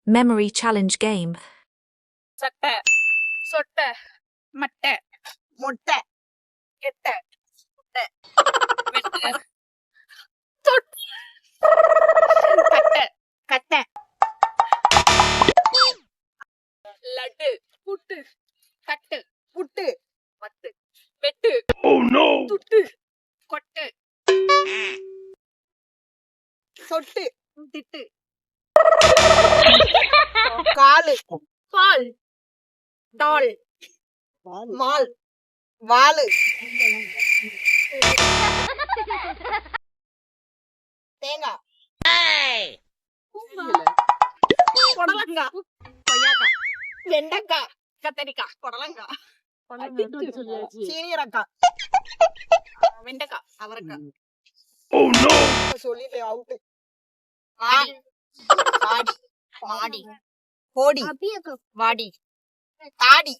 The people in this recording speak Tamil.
Memory challenge game. சட்டை சொட்டை மட்டை முட்டை கெட்டை முட்டை வெட்டை தொட்டை கட்டை கட்டை லட்டு புட்டு தட்டு புட்டு பட்டு வெட்டு துட்டு கொட்டு சொட்டு திட்டு காலு பால் டால் மால் வாலு தேங்காய் புடலங்காய் கொய்யாக்காய் வெண்டைக்காய் கத்தரிக்காய் புடலங்காய் சீனியரக்காய் வெண்டைக்காய் அவரைக்காய் சொல்லிட்டு அவுட்டு ஆடி மாடி கோடி வாடி தாடி